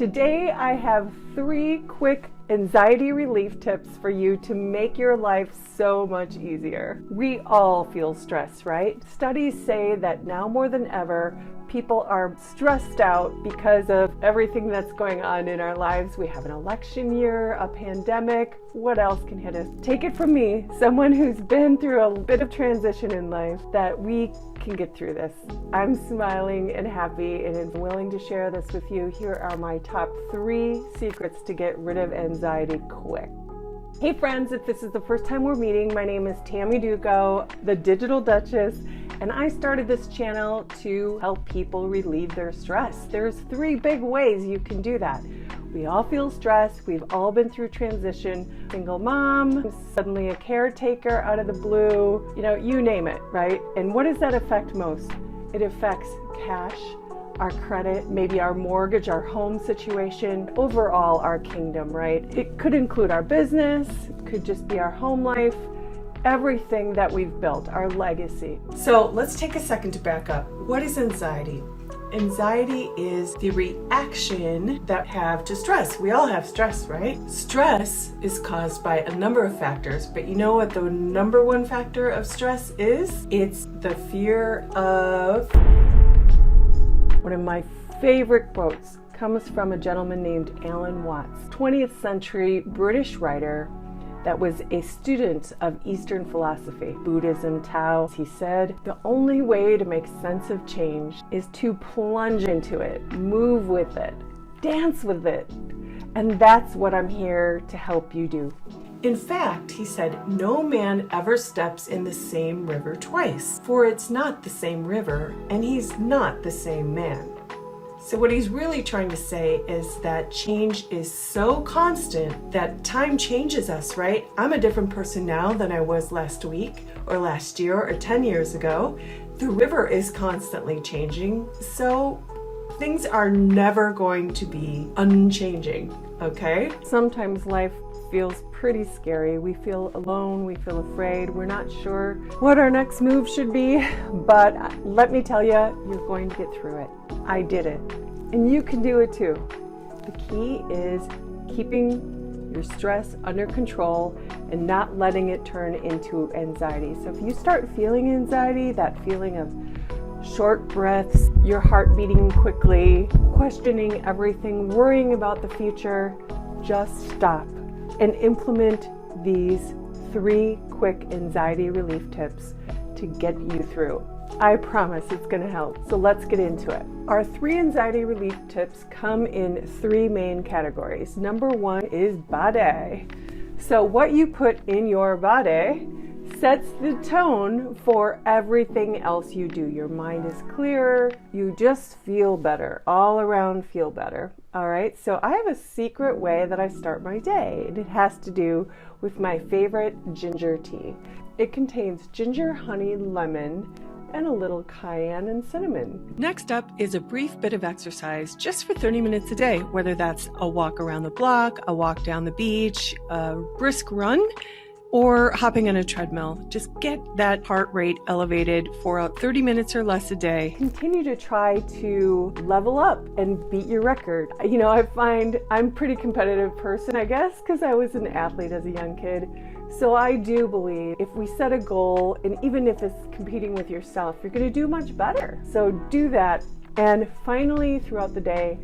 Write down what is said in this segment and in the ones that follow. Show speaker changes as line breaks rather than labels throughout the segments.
Today I have 3 quick anxiety relief tips for you to make your life so much easier. We all feel stress, right? Studies say that now more than ever, people are stressed out because of everything that's going on in our lives. We have an election year, a pandemic. What else can hit us? Take it from me, someone who's been through a bit of transition in life, that we can get through this. I'm smiling and happy and am willing to share this with you. Here are my top 3 secrets to get rid of anxiety quick. Hey friends, if this is the first time we're meeting, my name is Tammy Duchow, the Digital Duchess, and I started this channel to help people relieve their stress. There's 3 big ways you can do that. We all feel stress. We've all been through transition. Single mom, suddenly a caretaker out of the blue, you name it, right? And what does that affect most? It affects cash, our credit, maybe our mortgage, our home situation, overall our kingdom, right? It could include our business, it could just be our home life, everything that we've built, our legacy. So let's take a second to back up. What is anxiety? Anxiety is the reaction that we have to stress. We all have stress, right? Stress is caused by a number of factors, but you know what the number 1 factor of stress is? It's the fear of... One of my favorite quotes comes from a gentleman named Alan Watts, 20th century British writer that was a student of Eastern philosophy, Buddhism, Tao. He said, the only way to make sense of change is to plunge into it, move with it, dance with it. And that's what I'm here to help you do. In fact, he said, no man ever steps in the same river twice, for it's not the same river, and he's not the same man. So what he's really trying to say is that change is so constant that time changes us, right? I'm a different person now than I was last week or last year or 10 years ago. The river is constantly changing, so things are never going to be unchanging, okay? Sometimes life feels pretty scary. We feel alone, we feel afraid, we're not sure what our next move should be, but let me tell you, you're going to get through it. I did it, and you can do it too. The key is keeping your stress under control and not letting it turn into anxiety. So if you start feeling anxiety, that feeling of short breaths, your heart beating quickly, questioning everything, worrying about the future, just stop and implement these 3 quick anxiety relief tips to get you through. I promise it's going to help. So let's get into it. Our 3 anxiety relief tips come in 3 main categories. Number 1 is body. So what you put in your body sets the tone for everything else you do. Your mind is clearer. You just feel better. All around feel better. All right, so I have a secret way that I start my day, and it has to do with my favorite ginger tea. It contains ginger, honey, lemon, and a little cayenne and cinnamon. Next up is a brief bit of exercise just for 30 minutes a day, whether that's a walk around the block, a walk down the beach, a brisk run, or hopping on a treadmill. Just get that heart rate elevated for 30 minutes or less a day. Continue to try to level up and beat your record. I find I'm a pretty competitive person, I guess, because I was an athlete as a young kid. So I do believe if we set a goal, and even if it's competing with yourself, you're going to do much better. So do that. And finally, throughout the day,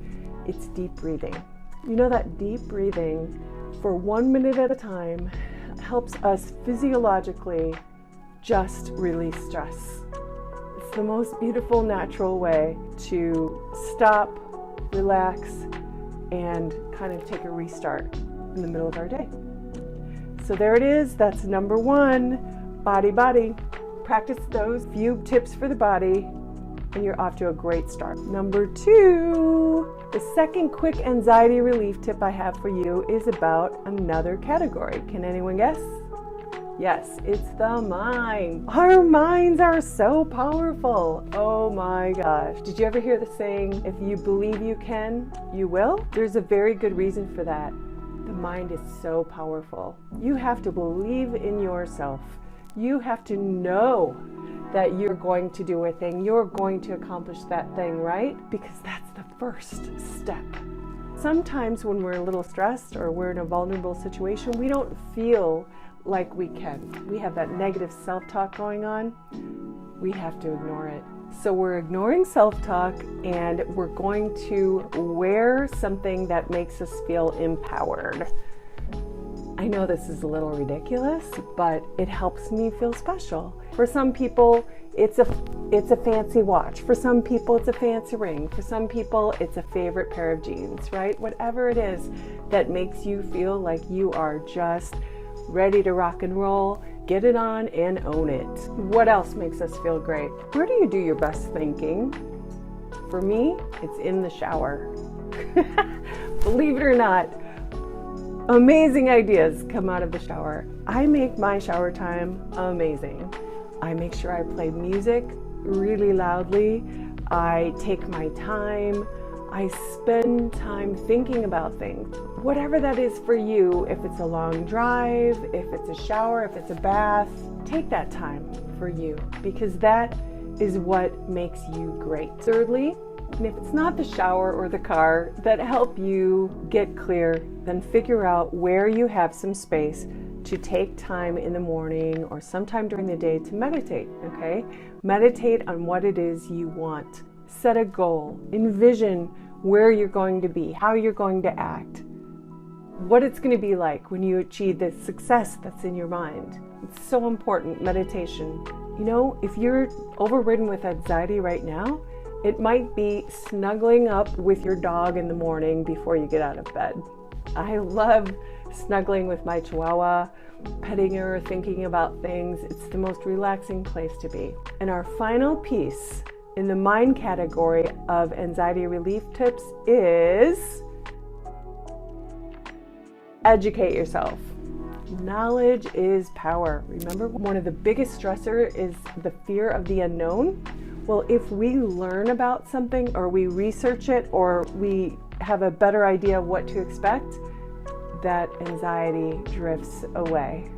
it's deep breathing. That deep breathing for 1 minute at a time helps us physiologically just release stress. It's the most beautiful, natural way to stop, relax, and kind of take a restart in the middle of our day. So there it is. That's number 1, body. Practice those few tips for the body, and you're off to a great start. Number 2, the second quick anxiety relief tip I have for you is about another category. Can anyone guess? Yes, it's the mind. Our minds are so powerful. Oh my gosh. Did you ever hear the saying, if you believe you can, you will? There's a very good reason for that. The mind is so powerful. You have to believe in yourself. You have to know that you're going to do a thing, you're going to accomplish that thing, right? Because that's the first step. Sometimes when we're a little stressed or we're in a vulnerable situation, we don't feel like we can. We have that negative self-talk going on. We have to ignore it. So we're ignoring self-talk and we're going to wear something that makes us feel empowered. I know this is a little ridiculous, but it helps me feel special. For some people, it's a fancy watch. For some people, it's a fancy ring. For some people, it's a favorite pair of jeans, right? Whatever it is that makes you feel like you are just ready to rock and roll, get it on and own it. What else makes us feel great? Where do you do your best thinking? For me, it's in the shower. Believe it or not, amazing ideas come out of the shower. I make my shower time amazing. I make sure I play music really loudly. I take my time. I spend time thinking about things. Whatever that is for you, if it's a long drive, if it's a shower, if it's a bath, take that time for you because that is what makes you great. Thirdly, and if it's not the shower or the car that help you get clear, then figure out where you have some space to take time in the morning or sometime during the day to meditate, okay? Meditate on what it is you want. Set a goal. Envision where you're going to be, how you're going to act, what it's going to be like when you achieve the success that's in your mind. It's so important, meditation. You know, if you're overridden with anxiety right now, it might be snuggling up with your dog in the morning before you get out of bed. I love snuggling with my Chihuahua, petting her, thinking about things. It's the most relaxing place to be. And our final piece in the mind category of anxiety relief tips is educate yourself. Knowledge is power. Remember, one of the biggest stressors is the fear of the unknown. Well, if we learn about something or we research it or we have a better idea of what to expect, that anxiety drifts away.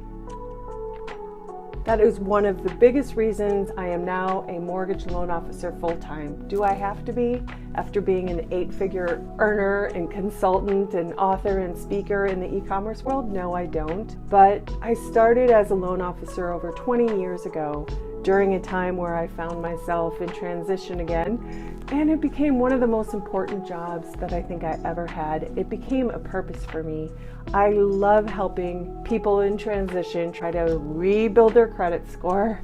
That is one of the biggest reasons I am now a mortgage loan officer full-time. Do I have to be? After being an 8-figure earner and consultant and author and speaker in the e-commerce world? No, I don't. But I started as a loan officer over 20 years ago during a time where I found myself in transition again. And it became one of the most important jobs that I think I ever had. It became a purpose for me. I love helping people in transition try to rebuild their credit score,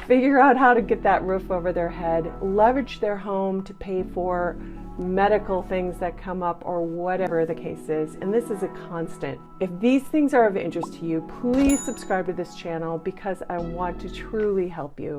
figure out how to get that roof over their head, leverage their home to pay for medical things that come up or whatever the case is. And this is a constant. If these things are of interest to you, please subscribe to this channel because I want to truly help you.